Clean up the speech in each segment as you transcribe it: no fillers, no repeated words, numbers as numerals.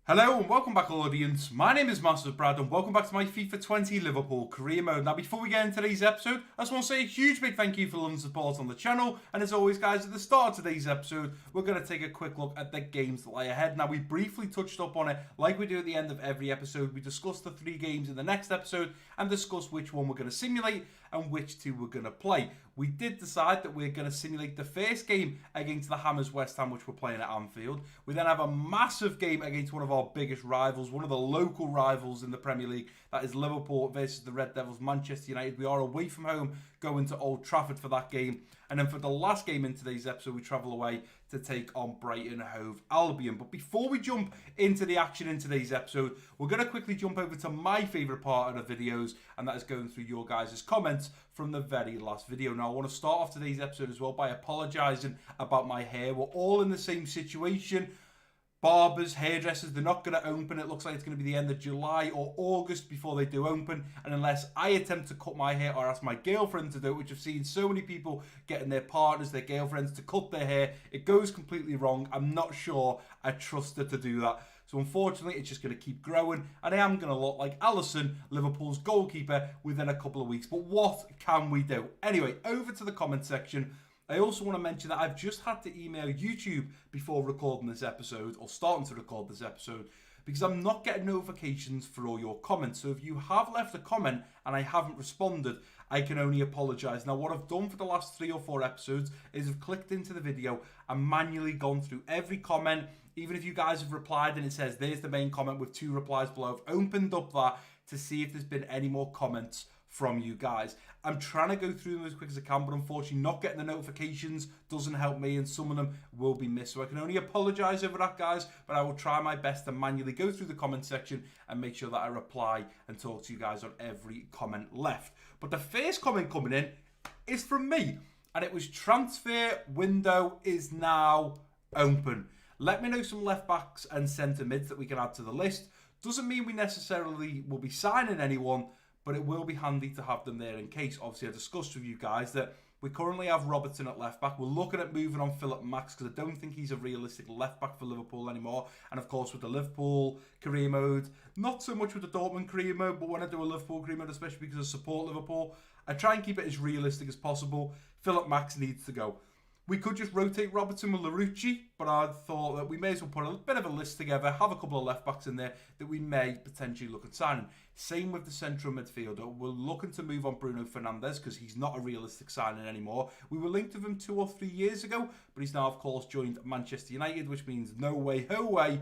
Hello and welcome back, audience. My name is MassiveBrad and welcome back to my FIFA 20 Liverpool career mode. Now, before we get into today's episode, I just want to say a huge big thank you for love and support on the channel. And as always, guys, at the start of today's episode, we're going to take a quick look at the games that lie ahead. Now, we briefly touched up on it like we do at the end of every episode. We discussed the 3 games in the next episode and discuss which one we're going to simulate and which 2 we're going to play. We did decide that we're going to simulate the first game against the Hammers West Ham, which we're playing at Anfield. We then have a massive game against one of our biggest rivals, one of the local rivals in the Premier League. That is Liverpool versus the Red Devils, Manchester United. We are away from home, going to Old Trafford for that game. And then for the last game in today's episode, we travel away to take on Brighton Hove Albion. But before we jump into the action in today's episode, we're going to quickly jump over to my favourite part of the videos, and that is going through your guys' comments from the very last video. Now, I want to start off today's episode as well by apologising about my hair. We're all in the same situation. Barbers, hairdressers, they're not going to open. It looks like it's going to be the end of July or August before they do open. And unless I attempt to cut my hair or ask my girlfriend to do it, which I've seen so many people getting their partners, their girlfriends to cut their hair, it goes completely wrong. I'm not sure I trust her to do that. So unfortunately, it's just going to keep growing. And I am going to look like Alisson, Liverpool's goalkeeper, within a couple of weeks. But what can we do? Anyway, over to the comment section. I also want to mention that I've just had to email YouTube before recording this episode, or starting to record this episode, because I'm not getting notifications for all your comments. So if you have left a comment and I haven't responded, I can only apologise. Now, what I've done for the last 3 or 4 episodes is I've clicked into the video and manually gone through every comment. Even if you guys have replied and it says there's the main comment with 2 replies below, I've opened up that to see if there's been any more comments from you guys. I'm trying to go through them as quick as I can, but unfortunately not getting the notifications doesn't help me, and some of them will be missed. So I can only apologise over that, guys, but I will try my best to manually go through the comment section and make sure that I reply and talk to you guys on every comment left. But the first comment coming in is from me, and it was transfer window is now open. Let me know some left backs and centre mids that we can add to the list. Doesn't mean we necessarily will be signing anyone, but it will be handy to have them there in case. Obviously, I discussed with you guys that we currently have Robertson at left back. We're looking at moving on Philip Max because I don't think he's a realistic left back for Liverpool anymore. And of course, with the Liverpool career mode, not so much with the Dortmund career mode, but when I do a Liverpool career mode, especially because I support Liverpool, I try and keep it as realistic as possible. Philip Max needs to go. We could just rotate Robertson with Larouci, but I thought that we may as well put a bit of a list together, have a couple of left-backs in there that we may potentially look at signing. Same with the central midfielder. We're looking to move on Bruno Fernandes because he's not a realistic signing anymore. We were linked with him 2 or 3 years ago, but he's now, of course, joined Manchester United, which means no way, ho way,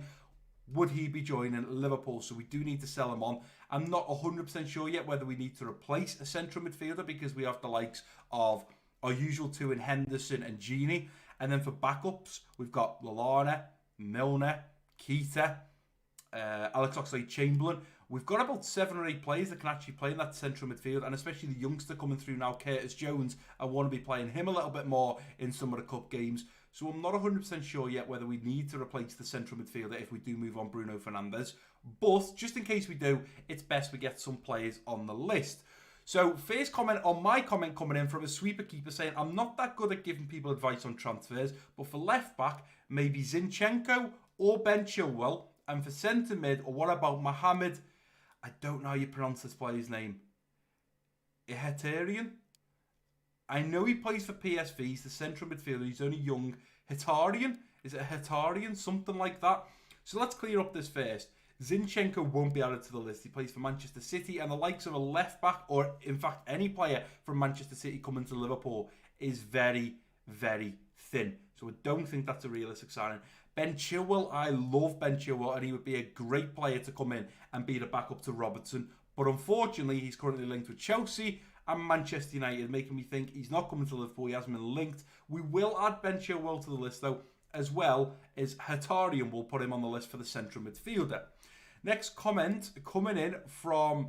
would he be joining Liverpool. So we do need to sell him on. I'm not 100% sure yet whether we need to replace a central midfielder because we have the likes of our usual 2 in Henderson and Gini. And then for backups, we've got Lallana, Milner, Keita, Alex Oxlade-Chamberlain. We've got about 7 or 8 players that can actually play in that central midfield, and especially the youngster coming through now, Curtis Jones. I want to be playing him a little bit more in some of the cup games. So I'm not 100% sure yet whether we need to replace the central midfielder if we do move on Bruno Fernandes. But just in case we do, it's best we get some players on the list. So, first comment on my comment coming in from a sweeper keeper saying, I'm not that good at giving people advice on transfers, but for left back, maybe Zinchenko or Ben Chilwell. And for centre mid, or what about Mohamed? I don't know how you pronounce this player's name. Mkhitaryan? I know he plays for PSV, he's the central midfielder, he's only young. Mkhitaryan? Is it Mkhitaryan? Something like that. So let's clear up this first. Zinchenko won't be added to the list. He plays for Manchester City, and the likes of a left back, or in fact any player from Manchester City coming to Liverpool, is very, very thin. So I don't think that's a realistic signing. Ben Chilwell, I love Ben Chilwell, and he would be a great player to come in and be the backup to Robertson. But unfortunately, he's currently linked with Chelsea and Manchester United, making me think he's not coming to Liverpool. He hasn't been linked. We will add Ben Chilwell to the list, though, as well as Mkhitaryan. We'll put him on the list for the central midfielder. Next comment coming in from,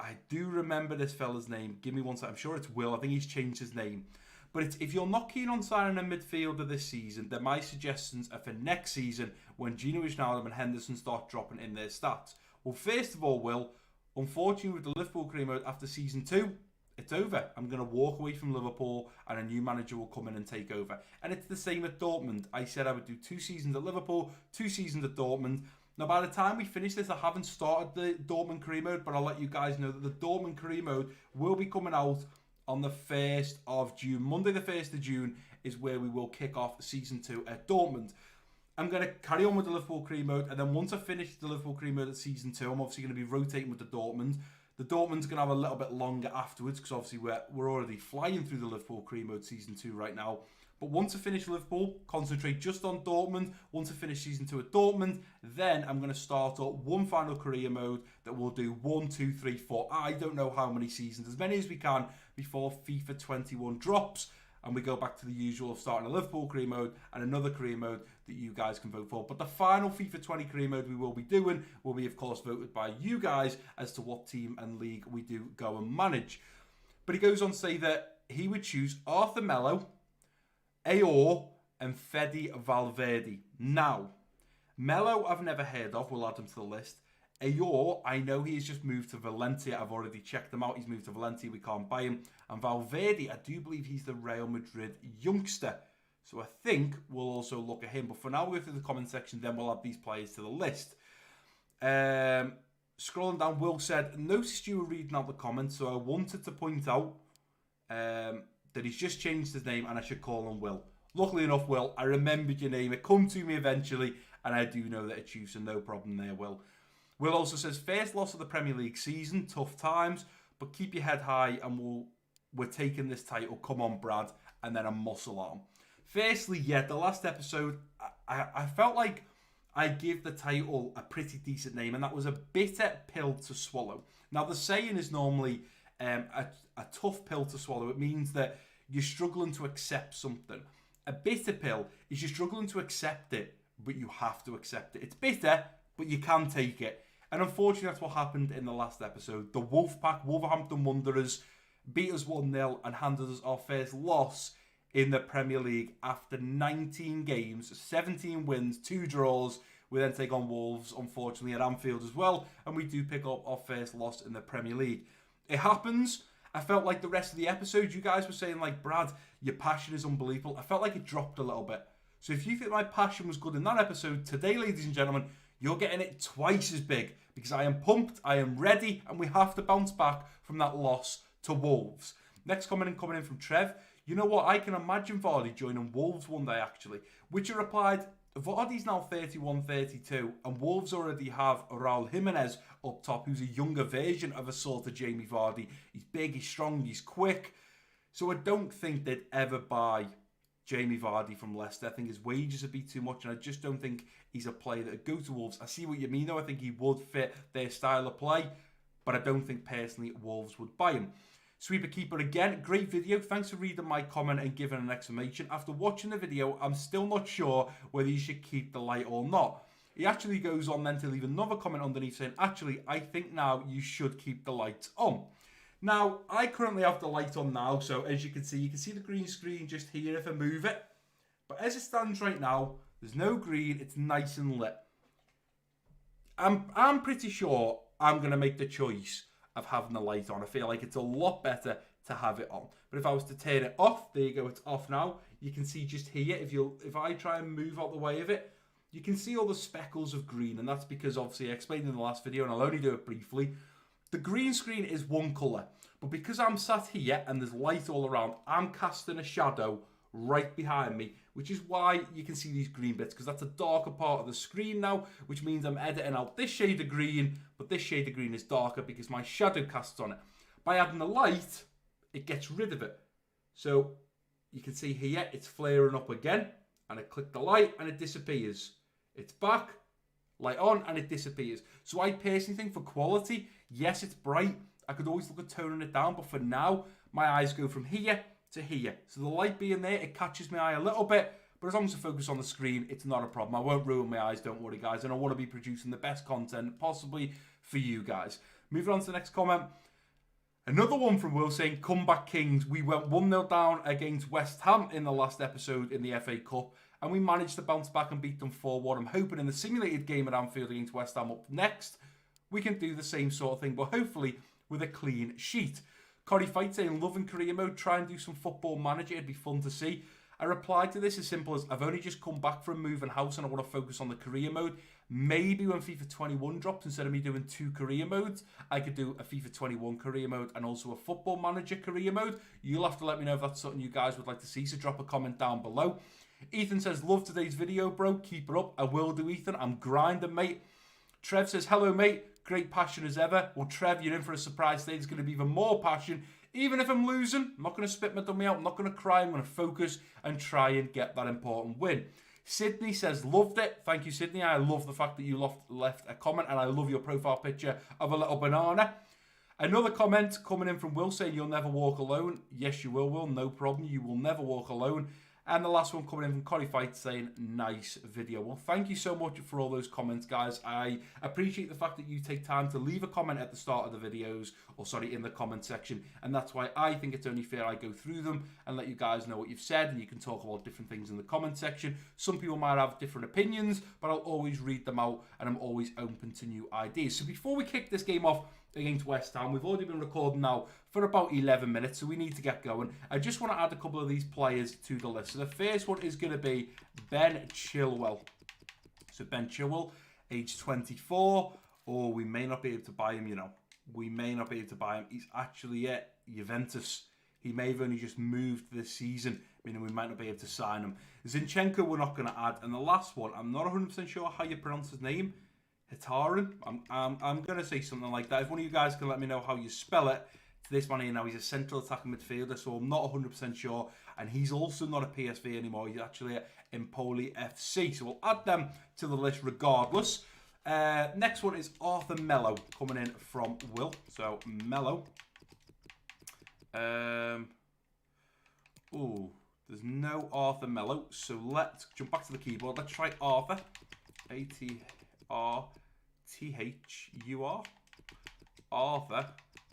I do remember this fella's name. Give me one second. I'm sure it's Will. I think he's changed his name. But it's, if you're not keen on signing a midfielder this season, then my suggestions are for next season when Gino Wijnaldum and Henderson start dropping in their stats. Well, first of all, Will, unfortunately with the Liverpool career mode after season 2, it's over. I'm going to walk away from Liverpool and a new manager will come in and take over. And it's the same at Dortmund. I said I would do 2 seasons at Liverpool, 2 seasons at Dortmund. Now, by the time we finish this, I haven't started the Dortmund career mode, but I'll let you guys know that the Dortmund career mode will be coming out on the 1st of June. Monday the 1st of June is where we will kick off Season 2 at Dortmund. I'm going to carry on with the Liverpool career mode, and then once I finish the Liverpool career mode at Season 2, I'm obviously going to be rotating with the Dortmund. The Dortmund's going to have a little bit longer afterwards, because obviously we're already flying through the Liverpool career mode Season 2 right now. But once I finish Liverpool, concentrate just on Dortmund. Once I finish Season 2 at Dortmund, then I'm going to start up one final career mode that will do 1, 2, 3, 4. I don't know how many seasons, as many as we can before FIFA 21 drops. And we go back to the usual of starting a Liverpool career mode and another career mode that you guys can vote for. But the final FIFA 20 career mode we will be doing will be, of course, voted by you guys as to what team and league we do go and manage. But he goes on to say that he would choose Arthur Melo, Aor, and Fede Valverde. Now, Melo I've never heard of. We'll add him to the list. Aor, I know he's just moved to Valencia. I've already checked him out. He's moved to Valencia. We can't buy him. And Valverde, I do believe he's the Real Madrid youngster. So I think we'll also look at him. But for now, we'll go through the comment section. Then we'll add these players to the list. Scrolling down, Will said, noticed you were reading out the comments, so I wanted to point out that he's just changed his name and I should call him Will. Luckily enough, Will, I remembered your name. It come to me eventually, and I do know that it's you, so no problem there, Will. Will also says, first loss of the Premier League season, tough times, but keep your head high and we're taking this title. Come on, Brad. And then a muscle arm. Firstly, yeah, the last episode, I felt like I gave the title a pretty decent name, and that was a bitter pill to swallow. Now, the saying is normally a tough pill to swallow. It means that you're struggling to accept something. A bitter pill is you're struggling to accept it, but you have to accept it. It's bitter, but you can take it. And unfortunately, that's what happened in the last episode. The Wolfpack, Wolverhampton Wanderers, beat us 1-0 and handed us our first loss in the Premier League after 19 games, 17 wins, 2 draws. We then take on Wolves, unfortunately, at Anfield as well, and we do pick up our first loss in the Premier League. It happens. I felt like the rest of the episode, you guys were saying, like, Brad, your passion is unbelievable. I felt like it dropped a little bit. So if you think my passion was good in that episode, today, ladies and gentlemen, you're getting it twice as big, because I am pumped, I am ready, and we have to bounce back from that loss to Wolves. Next comment coming in from Trev. You know what? I can imagine Vardy joining Wolves one day, actually. Which replied, Vardy's now 31, 32, and Wolves already have Raul Jimenez up top, who's a younger version of a sort of Jamie Vardy. He's big, he's strong, he's quick. So I don't think they'd ever buy Jamie Vardy from Leicester. I think his wages would be too much, and I just don't think he's a player that would go to Wolves. I see what you mean, though. I think he would fit their style of play, but I don't think personally Wolves would buy him. Sweeper Keeper again, great video. Thanks for reading my comment and giving an exclamation. After watching the video, I'm still not sure whether you should keep the light or not. He actually goes on then to leave another comment underneath saying, actually, I think now you should keep the lights on. Now, I currently have the light on now, so as you can see the green screen just here if I move it. But as it stands right now, there's no green, it's nice and lit. I'm pretty sure I'm going to make the choice of having the light on. I feel like it's a lot better to have it on. But if I was to turn it off, there you go, it's off now. You can see just here, if I try and move out the way of it, you can see all the speckles of green, and that's because obviously I explained in the last video, and I'll only do it briefly. The green screen is one colour, but because I'm sat here and there's light all around, I'm casting a shadow right behind me, which is why you can see these green bits, because that's a darker part of the screen now, which means I'm editing out this shade of green, but this shade of green is darker because my shadow casts on it. By adding the light, it gets rid of it. So you can see here, it's flaring up again, and I click the light and it disappears. It's back, light on, and it disappears. So I personally think for quality, yes, it's bright. I could always look at toning it down, but for now, my eyes go from here to here. So the light being there, it catches my eye a little bit, but as long as I focus on the screen, it's not a problem. I won't ruin my eyes, don't worry, guys, and I want to be producing the best content possibly for you guys. Moving on to the next comment. Another one from Will saying, Comeback Kings. We went 1-0 down against West Ham in the last episode in the FA Cup, and we managed to bounce back and beat them 4-1. I'm hoping in the simulated game at Anfield against West Ham up next, we can do the same sort of thing, but hopefully with a clean sheet. Corey Fight saying, loving career mode, try and do some football manager, it'd be fun to see. I replied to this as simple as, I've only just come back from moving house and I want to focus on the career mode. Maybe when FIFA 21 drops, instead of me doing 2 career modes, I could do a FIFA 21 career mode and also a Football Manager career mode. You'll have to let me know if that's something you guys would like to see, so drop a comment down below. Ethan says, love today's video, bro. Keep it up. I will do, Ethan. I'm grinding, mate. Trev says, hello, mate. Great passion as ever. Well, Trev, you're in for a surprise today. There's going to be even more passion. Even if I'm losing, I'm not going to spit my dummy out. I'm not going to cry. I'm going to focus and try and get that important win. Sydney says, loved it. Thank you, Sydney. I love the fact that you left a comment, and I love your profile picture of a little banana. Another comment coming in from Will saying, you'll never walk alone. Yes, you will, no problem. You will never walk alone. And the last one coming in from Corey Fight saying, nice video. Well, thank you so much for all those comments, guys. I appreciate the fact that you take time to leave a comment at the start of the videos, or sorry, in the comment section. And that's why I think it's only fair I go through them and let you guys know what you've said, and you can talk about different things in the comment section. Some people might have different opinions, but I'll always read them out, and I'm always open to new ideas. So before we kick this game off against West Ham, we've already been recording now for about 11 minutes, so we need to get going. I just want to add a couple of these players to the list. So the first one is going to be Ben Chilwell. So Ben Chilwell, age 24. Oh, we may not be able to buy him, you know. We may not be able to buy him. He's actually at Juventus. He may have only just moved this season, meaning we might not be able to sign him. Zinchenko, we're not going to add. And the last one, I'm not 100% sure how you pronounce his name. Hitaran. I'm going to say something like that. If one of you guys can let me know how you spell it. This man here now, he's a central attacking midfielder, so I'm not 100% sure. And he's also not a PSV anymore. He's actually at Empoli FC. So we'll add them to the list regardless. Next one is Arthur Melo coming in from Will. So Melo. Ooh, there's no Arthur Melo. So let's jump back to the keyboard. Let's try Arthur. A-T-R-T-H-U-R. Arthur.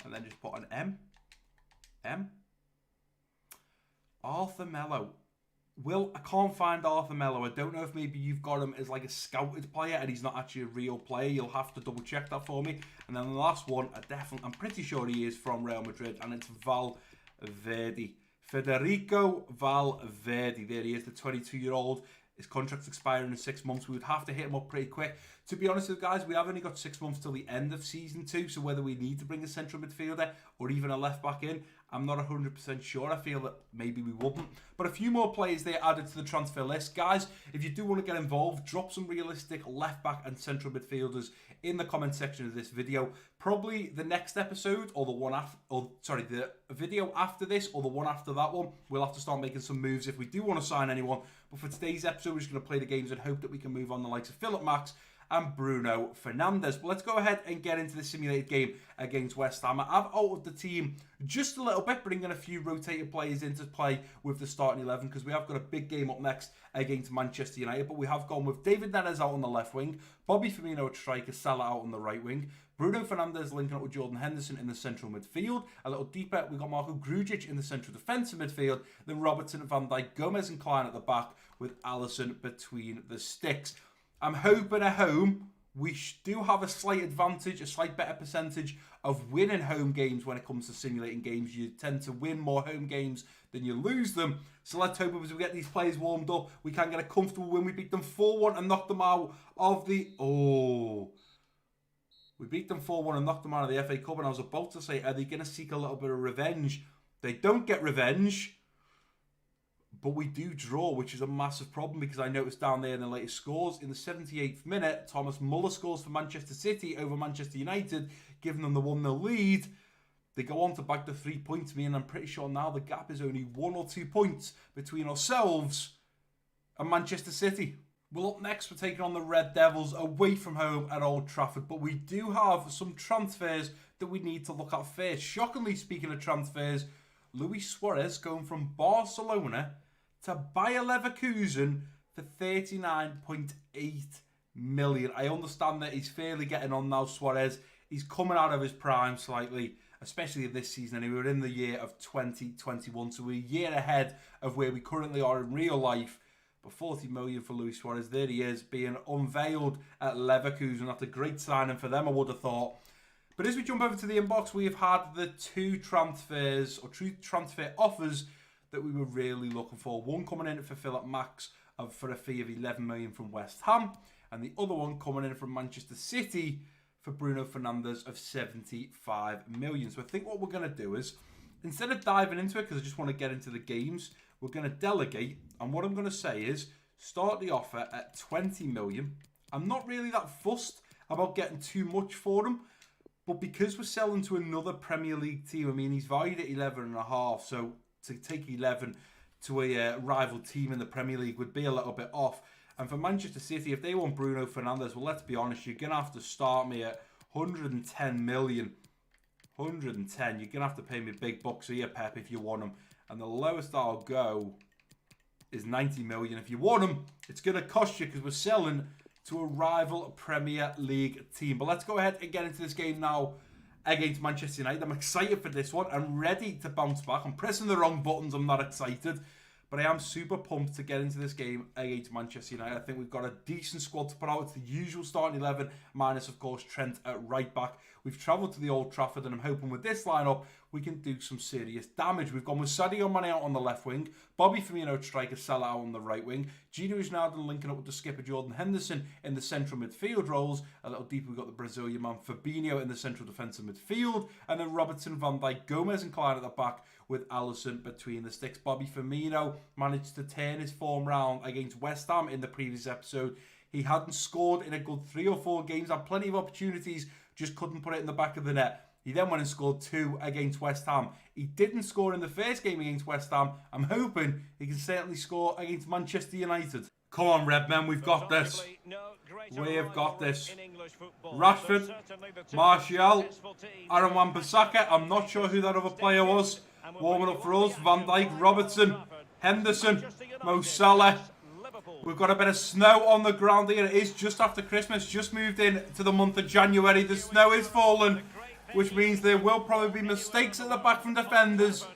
And then just put an M. Arthur Melo. Will, I can't find Arthur Melo. I don't know if maybe you've got him as like a scouted player and he's not actually a real player. You'll have to double check that for me. And then the last one, I'm pretty sure he is from Real Madrid, and it's Valverde. Federico Valverde. There he is, the 22-year-old. His contract's expiring in 6 months. We would have to hit him up pretty quick. To be honest with you guys, we have only got 6 months till the end of Season 2, so whether we need to bring a central midfielder or even a left-back in, I'm not 100% sure. I feel that maybe we wouldn't. But a few more players there added to the transfer list. Guys, if you do want to get involved, drop some realistic left-back and central midfielders in the comment section of this video. Probably the next episode, or the one after, the video after this, or the one after that one, we'll have to start making some moves if we do want to sign anyone. But for today's episode, we're just going to play the games and hope that we can move on the likes of Philip Max and Bruno Fernandes. But let's go ahead and get into the simulated game against West Ham. I've altered the team just a little bit, bringing a few rotated players into play with the starting 11, because we have got a big game up next against Manchester United. But we have gone with David Neres out on the left wing, Bobby Firmino at striker, Salah out on the right wing, Bruno Fernandes linking up with Jordan Henderson in the central midfield. A little deeper, we've got Marco Grujic in the central defensive midfield, then Robertson, Van Dijk, Gomez and Klein at the back, with Alisson between the sticks. I'm hoping at home we do have a slight advantage, a slight better percentage of winning home games when it comes to simulating games. You tend to win more home games than you lose them. So let's hope as we get these players warmed up, we can get a comfortable win. We beat them 4-1 and knocked them out of the... Oh... We beat them 4-1 and knocked them out of the FA Cup, and I was about to say, are they going to seek a little bit of revenge? They don't get revenge, but we do draw, which is a massive problem, because I noticed down there in the latest scores, in the 78th minute, Thomas Muller scores for Manchester City over Manchester United, giving them the 1-0 lead. They go on to bag the 3 points, and I'm pretty sure now the gap is only 1 or 2 points between ourselves and Manchester City. Well, up next, we're taking on the Red Devils away from home at Old Trafford. But we do have some transfers that we need to look at first. Shockingly, speaking of transfers, Luis Suarez going from Barcelona to Bayer Leverkusen for 39.8 million. I understand that he's fairly getting on now, Suarez. He's coming out of his prime slightly, especially this season. And we were in the year of 2021, so we're a year ahead of where we currently are in real life. But 40 million for Luis Suarez, there he is, being unveiled at Leverkusen. That's a great signing for them, I would have thought. But as we jump over to the inbox, we've had the two transfers, or two transfer offers that we were really looking for. One coming in for Philip Max for a fee of 11 million from West Ham. And the other one coming in from Manchester City for Bruno Fernandes of 75 million. So I think what we're going to do is, instead of diving into it, because I just want to get into the games, we're going to delegate. And what I'm going to say is, start the offer at 20 million. I'm not really that fussed about getting too much for him. But because we're selling to another Premier League team, I mean, he's valued at 11.5. So to take 11 to a rival team in the Premier League would be a little bit off. And for Manchester City, if they want Bruno Fernandes, well, let's be honest, you're going to have to start me at 110 million. 110. You're going to have to pay me big bucks here, Pep, if you want him. And the lowest I'll go is 90 million. If you want him, it's going to cost you because we're selling to a rival Premier League team. But let's go ahead and get into this game now against Manchester United. I'm excited for this one. I'm ready to bounce back. I'm pressing the wrong buttons. I'm not excited. But I am super pumped to get into this game against Manchester United. I think we've got a decent squad to put out. It's the usual starting 11, minus, of course, Trent at right back. We've travelled to the Old Trafford, and I'm hoping with this lineup, we can do some serious damage. We've gone with Sadio Mane out on the left wing, Bobby Firmino at striker, Salah out on the right wing, Gino Wijnaldum linking up with the skipper Jordan Henderson in the central midfield roles. A little deeper, we've got the Brazilian man Fabinho in the central defensive midfield, and then Robertson, Van Dijk, Gomez and Klein at the back, with Alisson between the sticks. Bobby Firmino managed to turn his form round against West Ham in the previous episode. He hadn't scored in a good 3 or 4 games, had plenty of opportunities, just couldn't put it in the back of the net. He then went and scored 2 against West Ham. He didn't score in the first game against West Ham. I'm hoping he can certainly score against Manchester United. Come on, Redmen, we've got this. We have got this. Rashford, Martial, Aaron Wan-Bissaka. I'm not sure who that other player was. Warming up for us, Van Dijk, Robertson, Henderson, Mo Salah. We've got a bit of snow on the ground here. It is just after Christmas, just moved in to the month of January. The snow is falling, which means there will probably be mistakes at the back from defenders.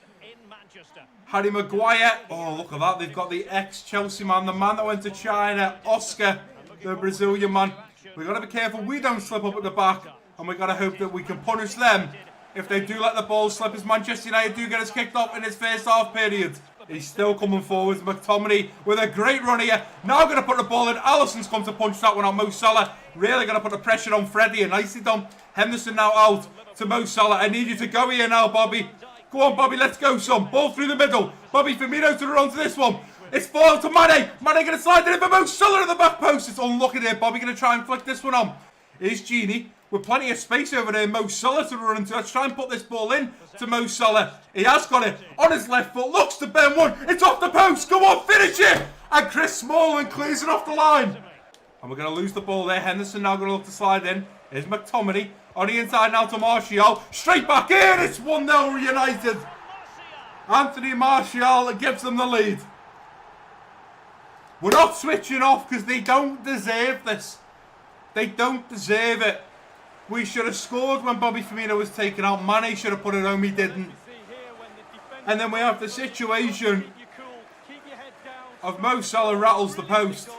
Harry Maguire. Oh, look at that. They've got the ex-Chelsea man, the man that went to China, Oscar, the Brazilian man. We've got to be careful we don't slip up at the back, and we've got to hope that we can punish them if they do let the ball slip, as Manchester United do get us kicked off in its first half period. He's still coming forward. McTominay with a great run here. Now going to put the ball in. Alisson's come to punch that one on. Mo Salah really going to put the pressure on Freddie, and nicely done. Henderson now out to Mo Salah. I need you to go here now, Bobby. Go on, Bobby, let's go, son. Ball through the middle. Bobby Firmino to run to this one. It's ball to Mane. Mane going to slide it in for Mo Salah at the back post. It's unlucky there. Bobby going to try and flick this one on. Here's Genie with plenty of space over there. Mo Salah to run into. Let's try and put this ball in to Mo Salah. He has got it on his left foot. Looks to Ben one. It's off the post. Go on, finish it. And Chris Smalling clears it off the line. And we're going to lose the ball there. Henderson now going to look to slide in. Here's McTominay on the inside now to Martial. Straight back in. It's 1-0 United. Anthony Martial gives them the lead. We're not switching off because they don't deserve this. They don't deserve it. We should have scored when Bobby Firmino was taken out. Mane should have put it home, he didn't. And then we have the situation of Mo Salah rattles the post.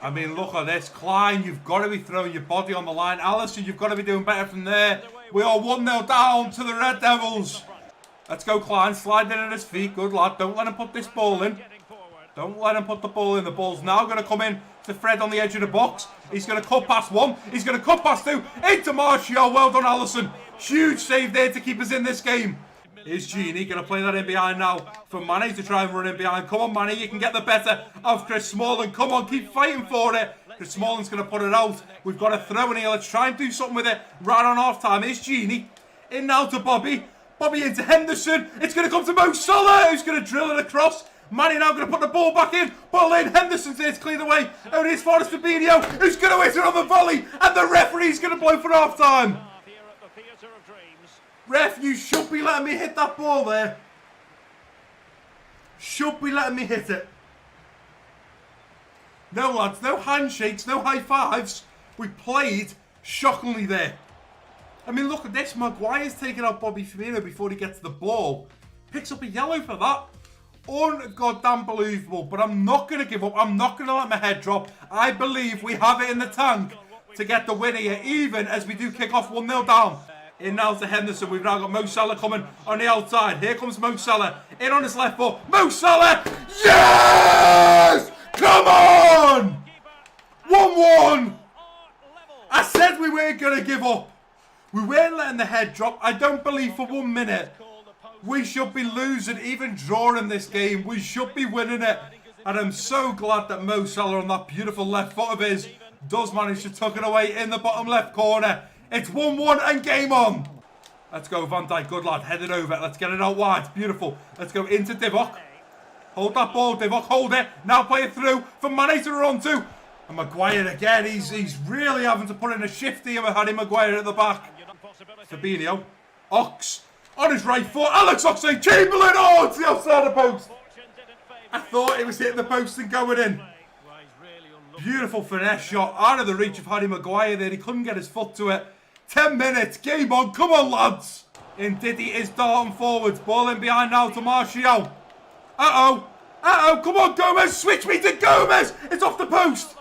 I mean, look at this. Klein, you've got to be throwing your body on the line. Alisson, you've got to be doing better from there. We are 1-0 down to the Red Devils. Let's go, Klein. Slide in at his feet. Good lad. Don't let him put this ball in. Don't let him put the ball in. The ball's now going to come in to Fred on the edge of the box. He's going to cut past one. He's going to cut past two. Into Martial. Well done, Alisson. Huge save there to keep us in this game. Here's Genie. Going to play that in behind now for Mane to try and run in behind. Come on, Mane. You can get the better of Chris Smalling. Come on. Keep fighting for it. Chris Smalling's going to put it out. We've got a throw in here. Let's try and do something with it right on half time. Here's Genie. In now to Bobby. Bobby into Henderson. It's going to come to Mo Salah, who's going to drill it across. Mane now going to put the ball back in. Ball in. Henderson's there to clear the way. Only as far as Fabinho, who's going to hit it on the volley. And the referee's going to blow for half time. Ref, you should be letting me hit that ball there. Should be letting me hit it. No, lads. No handshakes. No high fives. We played shockingly there. I mean, look at this. Maguire's taking out Bobby Firmino before he gets the ball. Picks up a yellow for that. Un-goddamn believable. But I'm not going to give up. I'm not going to let my head drop. I believe we have it in the tank to get the win here, even as we do kick off 1-0 down. In now to Henderson. We've now got Mo Salah coming on the outside. Here comes Mo Salah. In on his left foot. Mo Salah! Yes! Come on! 1-1! I said we weren't going to give up. We weren't letting the head drop. I don't believe for 1 minute we should be losing, even drawing this game. We should be winning it. And I'm so glad that Mo Salah on that beautiful left foot of his does manage to tuck it away in the bottom left corner. It's 1-1 and game on. Let's go, Van Dijk. Good lad. Head it over. Let's get it out wide. Beautiful. Let's go into Divock. Hold that ball, Divock. Hold it. Now play it through for Mane to run to. And Maguire again. He's really having to put in a shift here with Harry Maguire at the back. Fabinho. Ox. On his right foot. Alex Oxlade-Chamberlain. Oh, it's the outside of the post. I thought it was hitting the post and going in. Beautiful finesse shot out of the reach of Harry Maguire there. He couldn't get his foot to it. 10 minutes. Game on. Come on, lads. Ndidi is darting forwards. Ball in behind now to Martial. Uh-oh. Uh-oh. Come on, Gomez. Switch me to Gomez. It's off the post.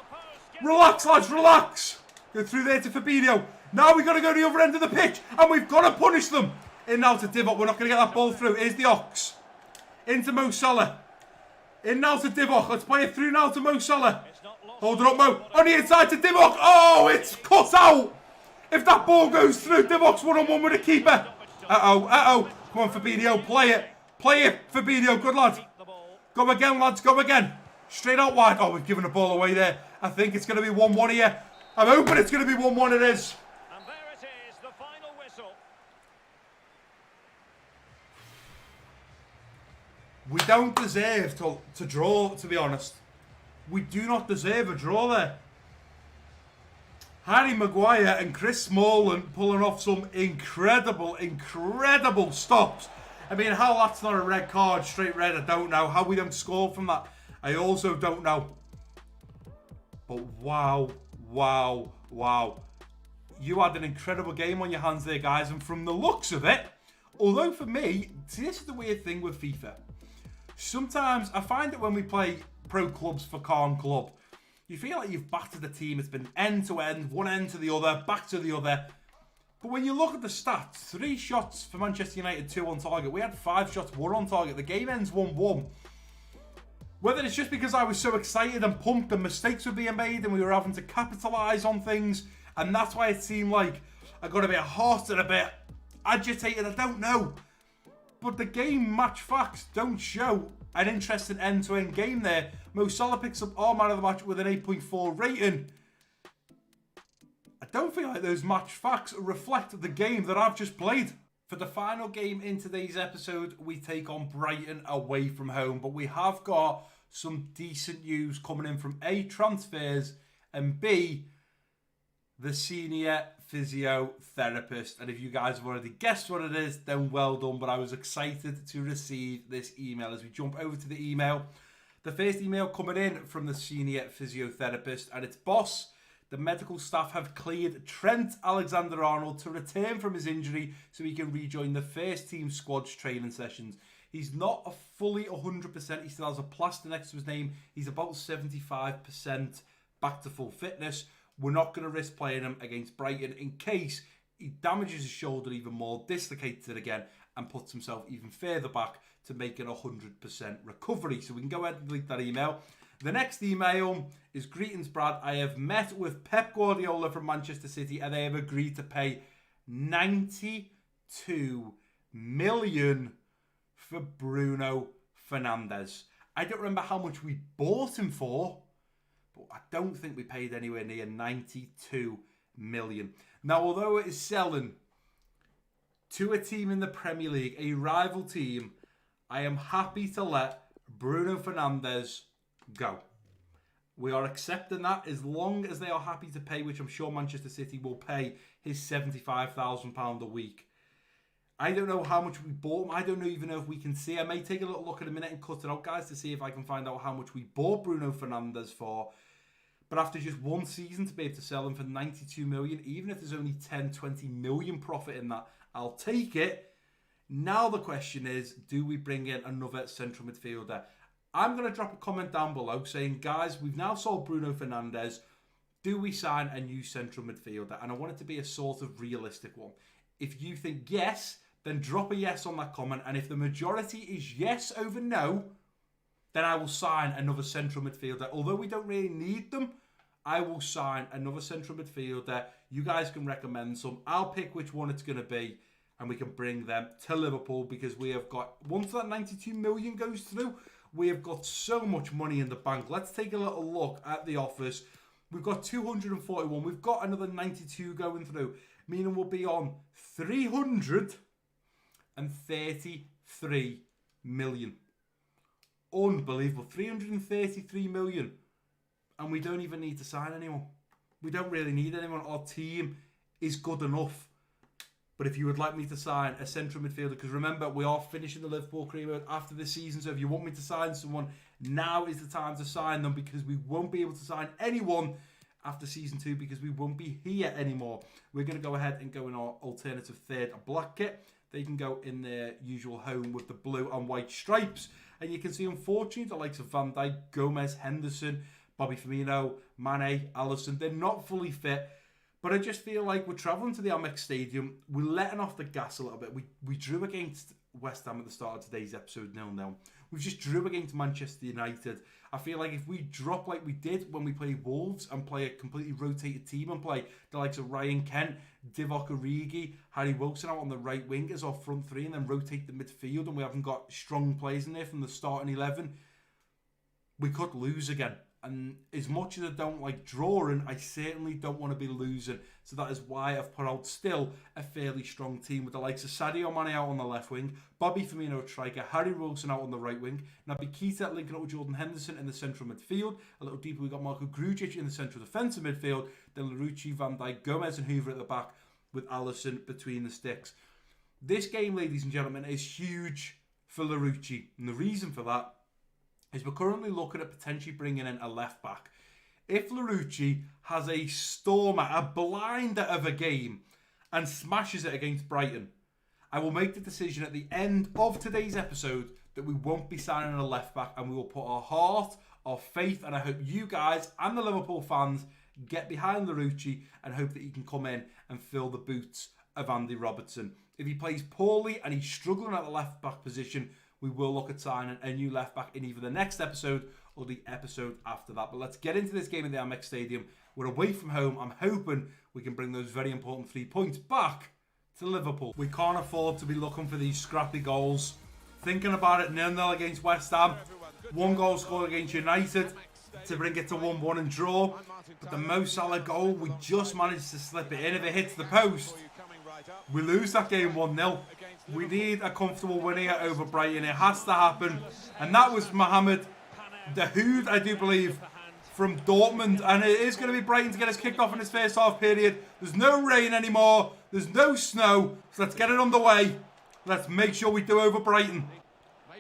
Relax, lads. Relax. Go through there to Fabinho. Now we've got to go to the other end of the pitch. And we've got to punish them. In now to Divock. We're not going to get that ball through. Here's the Ox. Into Mo Salah. In now to Divock. Let's play it through now to Mo Salah. Hold it up, Mo. On the inside to Divock. Oh, it's cut out. If that ball goes through, Divock's one-on-one with the keeper. Uh-oh, uh-oh. Come on, Fabinho. Play it. Play it, Fabinho. Good lad. Go again, lads. Go again. Straight out wide. Oh, we've given the ball away there. I think it's going to be 1-1 here. I'm hoping it's going to be 1-1. It is. And there it is, the final whistle. We don't deserve to draw, to be honest. We do not deserve a draw there. Harry Maguire and Chris Smalling pulling off some incredible stops. I mean, how that's not a red card, straight red, I don't know. How we don't score from that, I also don't know. But wow. You had an incredible game on your hands there, guys. And from the looks of it, although for me, see, this is the weird thing with FIFA. Sometimes I find that when we play pro clubs for Calm Club, you feel like you've battered the team. It's been end to end, one end to the other, back to the other. But when you look at the stats, 3 shots for Manchester United, 2 on target. We had 5 shots, 1 on target. The game ends 1-1. Whether it's just because I was so excited and pumped and mistakes were being made and we were having to capitalise on things, and that's why it seemed like I got a bit hot and a bit agitated, I don't know. But the game match facts don't show an interesting end-to-end game there. Mo Salah picks up our man of the match with an 8.4 rating. I don't feel like those match facts reflect the game that I've just played. For the final game in today's episode, we take on Brighton away from home. But we have got some decent news coming in from A, transfers, and B, the senior physiotherapist. And if you guys have already guessed what it is, then well done. But I was excited to receive this email. As we jump over to the email, the first email coming in from the senior physiotherapist, and it's boss. The medical staff have cleared Trent Alexander-Arnold to return from his injury so he can rejoin the first team squad's training sessions. He's not a fully 100%. He still has a plaster next to his name. He's about 75% back to full fitness. We're not going to risk playing him against Brighton in case he damages his shoulder even more, dislocates it again, and puts himself even further back to make it 100% recovery. So we can go ahead and delete that email. The next email is, greetings, Brad. I have met with Pep Guardiola from Manchester City and they have agreed to pay 92 million for Bruno Fernandes. I don't remember how much we bought him for, but I don't think we paid anywhere near 92 million. Now, although it is selling to a team in the Premier League, a rival team, I am happy to let Bruno Fernandes go. We are accepting that as long as they are happy to pay, which I'm sure Manchester City will pay, his £75,000 a week. I don't know how much we bought him. I don't even know if we can see. I may take a little look in a minute and cut it out, guys, to see if I can find out how much we bought Bruno Fernandes for. But after just one season, to be able to sell him for 92 million, even if there's only 10, 20 million profit in that, I'll take it. Now the question is, do we bring in another central midfielder? I'm going to drop a comment down below saying, guys, we've now sold Bruno Fernandes. Do we sign a new central midfielder? And I want it to be a sort of realistic one. If you think yes, then drop a yes on that comment. And if the majority is yes over no, then I will sign another central midfielder. Although we don't really need them, I will sign another central midfielder. You guys can recommend some. I'll pick which one it's going to be, and we can bring them to Liverpool, because we have got, once that 92 million goes through, we have got so much money in the bank. Let's take a little look at the offers. We've got 241. We've got another 92 going through, meaning we'll be on 333 million. Unbelievable. 333 million. And we don't even need to sign anyone. We don't really need anyone. Our team is good enough. But if you would like me to sign a central midfielder, because remember, we are finishing the Liverpool career mode after this season, so if you want me to sign someone, now is the time to sign them, because we won't be able to sign anyone after season 2, because we won't be here anymore. We're going to go ahead and go in our alternative third black kit. They can go in their usual home with the blue and white stripes. And you can see, unfortunately, the likes of Van Dijk, Gomez, Henderson, Bobby Firmino, Mane, Alisson, they're not fully fit. But I just feel like we're travelling to the Amex Stadium. We're letting off the gas a little bit. We drew against West Ham at the start of today's episode 0-0. We've just drew against Manchester United. I feel like if we drop like we did when we played Wolves and play a completely rotated team and play the likes of Ryan Kent, Divock Origi, Harry Wilson out on the right wing as our front three, and then rotate the midfield, and we haven't got strong players in there from the starting 11, we could lose again. And as much as I don't like drawing, I certainly don't want to be losing. So that is why I've put out still a fairly strong team with the likes of Sadio Mane out on the left wing, Bobby Firmino striker, Harry Wilson out on the right wing, Naby Keita linking up with Jordan Henderson in the central midfield. A little deeper, we've got Marco Grujic in the central defensive midfield, then Larouci, Van Dijk, Gomez and Hoover at the back, with Alisson between the sticks. This game, ladies and gentlemen, is huge for Larouci. And the reason for that is we're currently looking at potentially bringing in a left back. If Larouci has a stormer, a blinder of a game, and smashes it against Brighton, I will make the decision at the end of today's episode that we won't be signing a left back, and we will put our heart, our faith, and I hope you guys and the Liverpool fans get behind Larouci and hope that he can come in and fill the boots of Andy Robertson. If he plays poorly and he's struggling at the left back position, we will look at signing a new left back in either the next episode or the episode after that. But let's get into this game at the Amex Stadium. We're away from home. I'm hoping we can bring those very important 3 points back to Liverpool. We can't afford to be looking for these scrappy goals. Thinking about it, 0-0 against West Ham. 1 goal scored against United to bring it to 1-1 and draw. But the Mo Salah goal, we just managed to slip it in. If it hits the post, we lose that game 1-0. We need a comfortable win here over Brighton. It has to happen. And that was Mohamed Dahoud, I do believe, from Dortmund. And it is going to be Brighton to get us kicked off in this first half period. There's no rain anymore. There's no snow. So let's get it underway. Let's make sure we do over Brighton.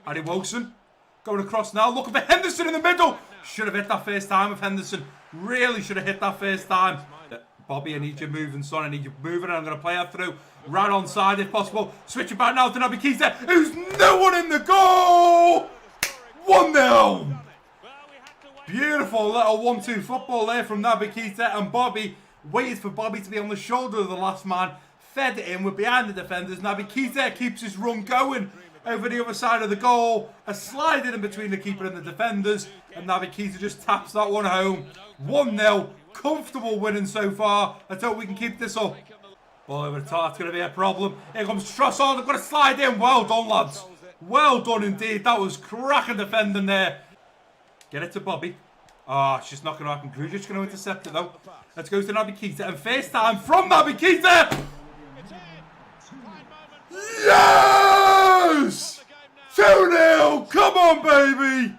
Harry Wilson going across now. Looking for Henderson in the middle. Should have hit that first time of Henderson. Really should have hit that first time. Bobby, I need you moving, son. I need you moving, and I'm going to play that through. Right on side if possible. Switch it back now to Naby Keita, who's no one in the goal! 1-0! Beautiful little 1-2 football there from Naby Keita, and Bobby waited for Bobby to be on the shoulder of the last man. Fed it in, we're behind the defenders. Naby Keita keeps his run going over the other side of the goal. A slide in between the keeper and the defenders, and Naby Keita just taps that one home. 1-0. Comfortable winning so far. Let's hope we can keep this up. Ball over the top, it's going to be a problem. Here comes Trossard, they've got to slide in. Well done, lads. Well done indeed. That was cracking defending there. Get it to Bobby. It's just not going to happen. Grujic's going to intercept it though. Let's go to Naby Keita, and first time from Naby Keita. Yes! 2-0. Come on, baby.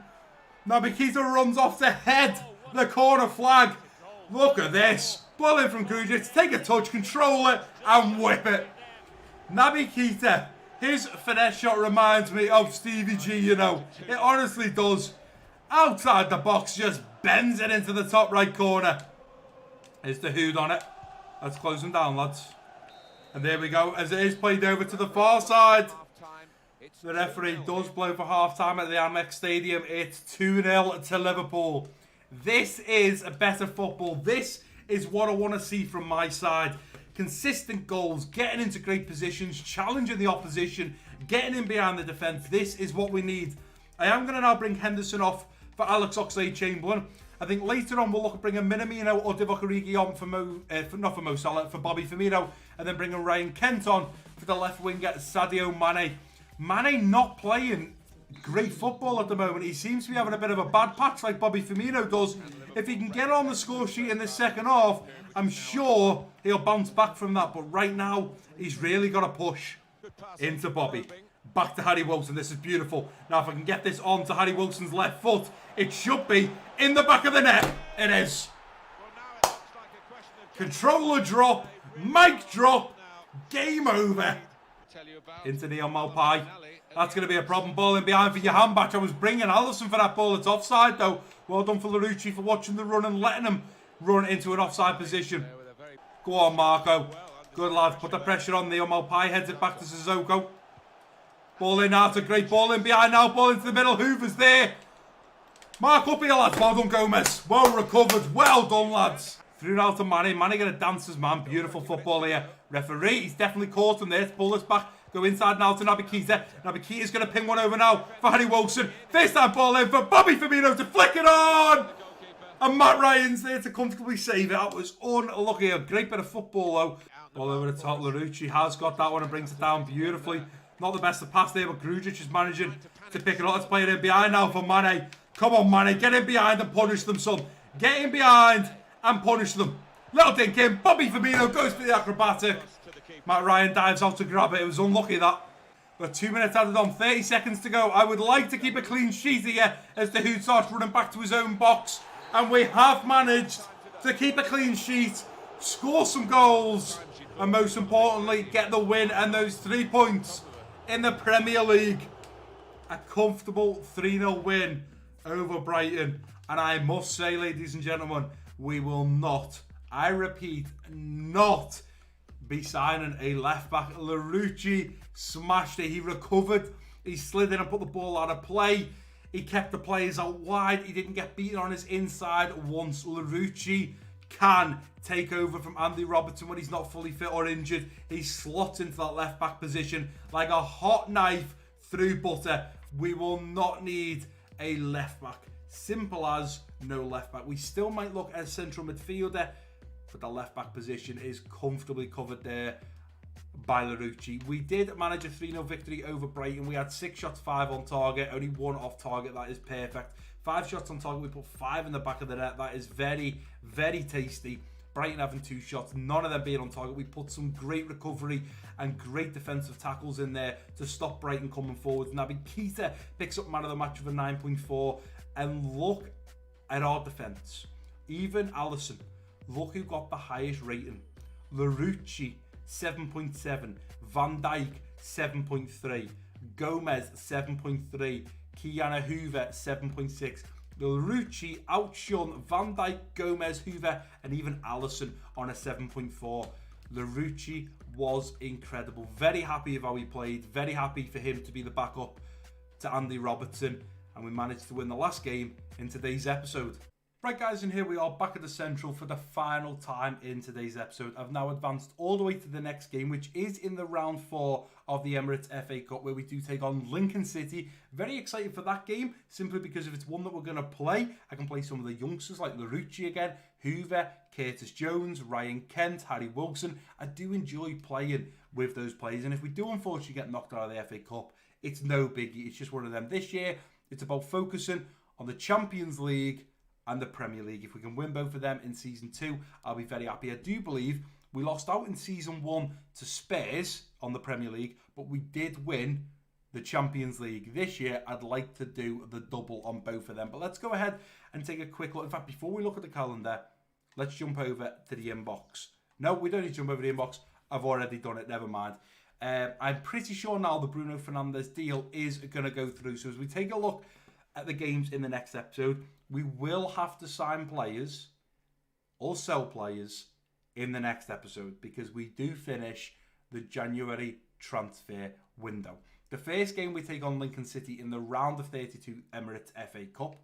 Naby Keita runs off to head the corner flag. Look at this. Ball in from Grujic. Take a touch, control it, and whip it. Naby Keita. His finesse shot reminds me of Stevie G, you know. It honestly does. Outside the box, just bends it into the top right corner. Here's the Hood on it. Let's close them down, lads. And there we go, as it is played over to the far side. The referee does blow for half-time at the Amex Stadium. It's 2-0 to Liverpool. This is a better football. This is what I want to see from my side. Consistent goals, getting into great positions, challenging the opposition, getting in behind the defence. This is what we need I am going to now bring Henderson off for Alex Oxlade-Chamberlain. I think later on we'll look at bringing Minamino or Divock Origi on for Bobby Firmino, and then bringing Ryan Kent on for the left winger Sadio Mane. Mane not playing great football at the moment. He seems to be having a bit of a bad patch like Bobby Firmino does. If he can get on the score sheet in the second half, I'm sure he'll bounce back from that. But right now, he's really got to push into Bobby. Back to Harry Wilson. This is beautiful. Now, if I can get this on to Harry Wilson's left foot, it should be in the back of the net. It is. Controller drop. Mic drop. Game over. Into Neil Maupay. That's going to be a problem. Ball in behind for Johan Bach. I was bringing Alisson for that ball. It's offside, though. Well done for Larouci for watching the run and letting him run into an offside position. Go on, Marco. Good lad. Put the pressure on. Neil Maupay heads it back to Sissoko. Ball in now. It's a great ball in behind now. Ball into the middle. Hoover's there. Mark up here, lads. Well done, Gomez. Well recovered. Well done, lads. Through now to Mane. Mane going to dance his man. Beautiful football here. Referee, he's definitely caught him there. Let's pull this back. Go inside now to Naby Keita. Naby Keita's going to ping one over now for Harry Wilson. First time ball in for Bobby Firmino to flick it on. And Matt Ryan's there to comfortably save it. That was unlucky. A great bit of football, though. Ball over the top. Larouci has got that one and brings it down beautifully. Not the best of pass there, but Grujic is managing to pick it up. Let's play it in behind now for Mane. Come on, Mane. Get in behind and punish them, son. Get in behind and punish them. Little dink in. Bobby Firmino goes for the acrobatic. Matt Ryan dives out to grab it. It was unlucky, that. We're 2 minutes added on. 30 seconds to go. I would like to keep a clean sheet here as the Hood starts running back to his own box. And we have managed to keep a clean sheet, score some goals, and most importantly, get the win and those 3 points in the Premier League. A comfortable 3-0 win over Brighton. And I must say, ladies and gentlemen, we will not, I repeat, not be signing a left-back. Larouci smashed it. He recovered. He slid in and put the ball out of play. He kept the players out wide. He didn't get beaten on his inside once. Larouci can take over from Andy Robertson when he's not fully fit or injured. He slots into that left-back position like a hot knife through butter. We will not need a left-back. Simple as no left-back. We still might look at a central midfielder, but the left-back position is comfortably covered there by Larouci. We did manage a 3-0 victory over Brighton. We had 6 shots, 5 on target, only 1 off target. That is perfect. 5 shots on target, we put 5 in the back of the net. That is very, very tasty. Brighton having 2 shots, none of them being on target. We put some great recovery and great defensive tackles in there to stop Brighton coming forward. Naby Keita picks up man of the match with a 9.4. And look at our defence. Even Alisson, look who got the highest rating. Larouci, 7.7. Van Dijk, 7.3. Gomez, 7.3. Kiana Hoover, 7.6. Larouci outshone Van Dijk, Gomez, Hoover, and even Alisson on a 7.4. Larouci was incredible. Very happy of how he played. Very happy for him to be the backup to Andy Robertson. And we managed to win the last game in today's episode. Right, guys, and here we are back at the Central for the final time in today's episode. I've now advanced all the way to the next game, which is in the round 4 of the Emirates FA Cup, where we do take on Lincoln City. Very excited for that game, simply because if it's one that we're going to play, I can play some of the youngsters like Larouci again, Hoover, Curtis Jones, Ryan Kent, Harry Wilson. I do enjoy playing with those players, and if we do unfortunately get knocked out of the FA Cup, it's no biggie. It's just one of them. This year, it's about focusing on the Champions League and the Premier League. If we can win both of them in Season 2, I'll be very happy. I do believe we lost out in Season 1 to Spurs on the Premier League, but we did win the Champions League. This year, I'd like to do the double on both of them. But let's go ahead and take a quick look. In fact, before we look at the calendar, let's jump over to the inbox. No, we don't need to jump over the inbox. I've already done it. Never mind. I'm pretty sure now the Bruno Fernandes deal is going to go through. So as we take a look at the games in the next episode, we will have to sign players or sell players in the next episode because we do finish the January transfer window. The first game we take on Lincoln City in the round of 32 Emirates FA Cup.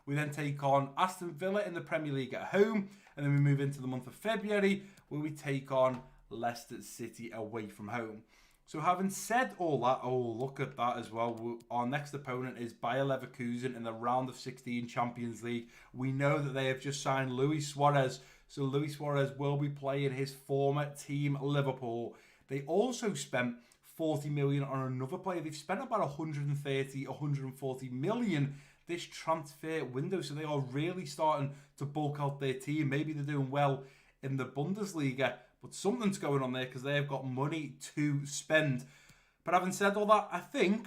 We then take on Aston Villa in the Premier League at home, and then we move into the month of February where we take on Leicester City away from home. So having said all that, oh, look at that as well. Our next opponent is Bayer Leverkusen in the round of 16 Champions League. We know that they have just signed Luis Suarez. So Luis Suarez will be playing his former team, Liverpool. They also spent 40 million on another player. They've spent about 130, 140 million this transfer window. So they are really starting to bulk out their team. Maybe they're doing well in the Bundesliga, but something's going on there because they've got money to spend. But having said all that, I think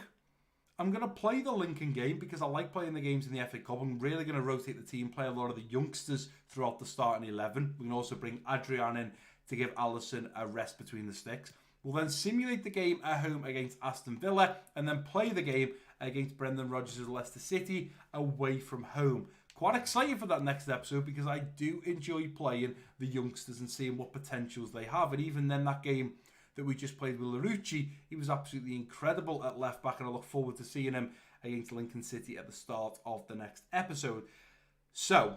I'm going to play the Lincoln game because I like playing the games in the FA Cup. I'm really going to rotate the team, play a lot of the youngsters throughout the starting 11. We can also bring Adrian in to give Alisson a rest between the sticks. We'll then simulate the game at home against Aston Villa and then play the game against Brendan Rodgers' Leicester City away from home. Quite excited for that next episode because I do enjoy playing the youngsters and seeing what potentials they have. And even then, that game that we just played with Larouci, he was absolutely incredible at left back, and I look forward to seeing him against Lincoln City at the start of the next episode. So,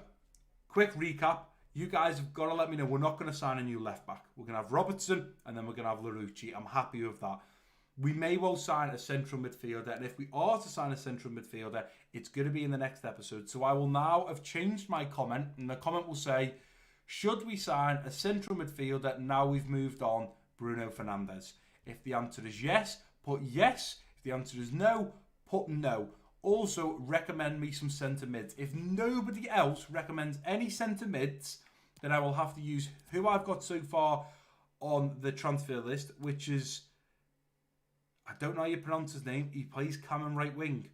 quick recap. You guys have got to let me know. We're not going to sign a new left back. We're going to have Robertson and then we're going to have Larouci. I'm happy with that. We may well sign a central midfielder, and if we are to sign a central midfielder, it's going to be in the next episode. So I will now have changed my comment, and the comment will say, should we sign a central midfielder now we've moved on Bruno Fernandes? If the answer is yes, put yes. If the answer is no, put no. Also, recommend me some centre mids. If nobody else recommends any centre mids, then I will have to use who I've got so far on the transfer list, which is, I don't know how you pronounce his name. He plays Cam and right wing.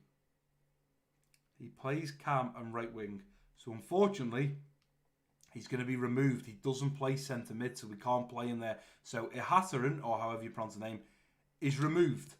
So unfortunately, he's going to be removed. He doesn't play centre mid, so we can't play him there. So Ihataren, or however you pronounce the name, is removed.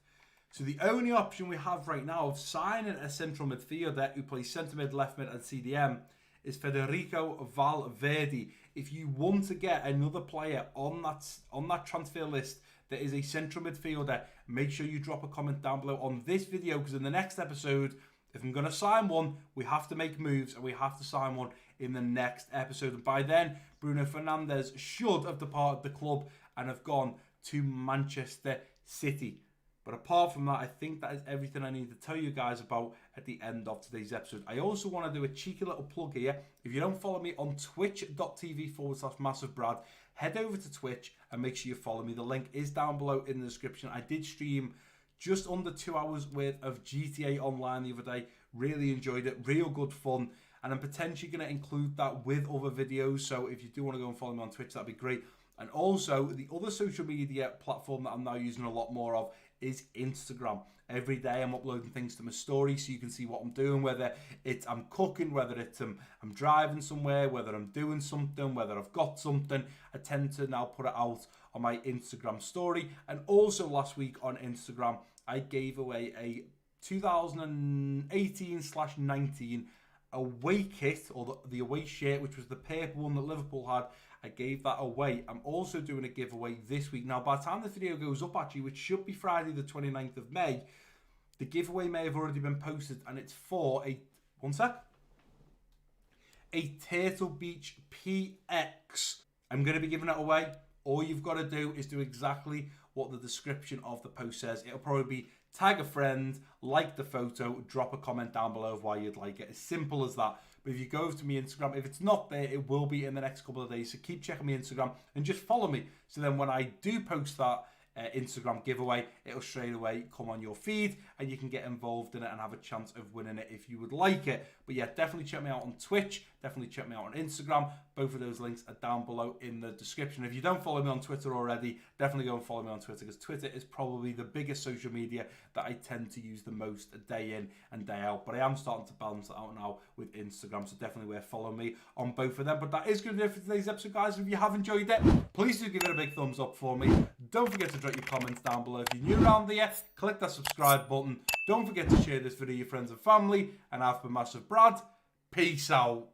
So the only option we have right now of signing a central midfielder who plays centre mid, left mid and CDM is Federico Valverde. If you want to get another player on that transfer list that is a central midfielder, make sure you drop a comment down below on this video, because in the next episode, if I'm going to sign one, we have to make moves and we have to sign one in the next episode. And by then, Bruno Fernandes should have departed the club and have gone to Manchester City. But apart from that, I think that is everything I need to tell you guys about at the end of today's episode. I also want to do a cheeky little plug here. If you don't follow me on twitch.tv/MassiveBrad, head over to Twitch and make sure you follow me. The link is down below in the description. I did stream just under 2 hours worth of GTA Online the other day. Really enjoyed it. Real good fun. And I'm potentially going to include that with other videos. So if you do want to go and follow me on Twitch, that'd be great. And also, the other social media platform that I'm now using a lot more of is Instagram. Every day I'm uploading things to my story so you can see what I'm doing, whether it's I'm cooking, whether it's I'm driving somewhere, whether I'm doing something, whether I've got something. I tend to now put it out on my Instagram story. And also last week on Instagram, I gave away a 2018/19 away kit, or the away shirt, which was the purple one that Liverpool had. I gave that away. I'm also doing a giveaway this week. Now, by the time the video goes up, actually, which should be Friday the 29th of May, the giveaway may have already been posted, and it's for a Turtle Beach PX. I'm going to be giving it away. All you've got to do is do exactly what the description of the post says. It'll probably be tag a friend, like the photo, drop a comment down below of why you'd like it. As simple as that. But if you go over to my Instagram, if it's not there, it will be in the next couple of days. So keep checking my Instagram and just follow me. So then when I do post that Instagram giveaway, it'll straight away come on your feed and you can get involved in it and have a chance of winning it if you would like it. But yeah, definitely check me out on Twitch. Definitely check me out on Instagram. Both of those links are down below in the description. If you don't follow me on Twitter already, definitely go and follow me on Twitter, because Twitter is probably the biggest social media that I tend to use the most day in and day out. But I am starting to balance it out now with Instagram, so definitely worth following me on both of them. But that is going to do it for today's episode, guys. If you have enjoyed it, please do give it a big thumbs up for me. Don't forget to drop your comments down below. If you're new around here, click that subscribe button. Don't forget to share this video with your friends and family. And I've been MassiveBrad. Peace out.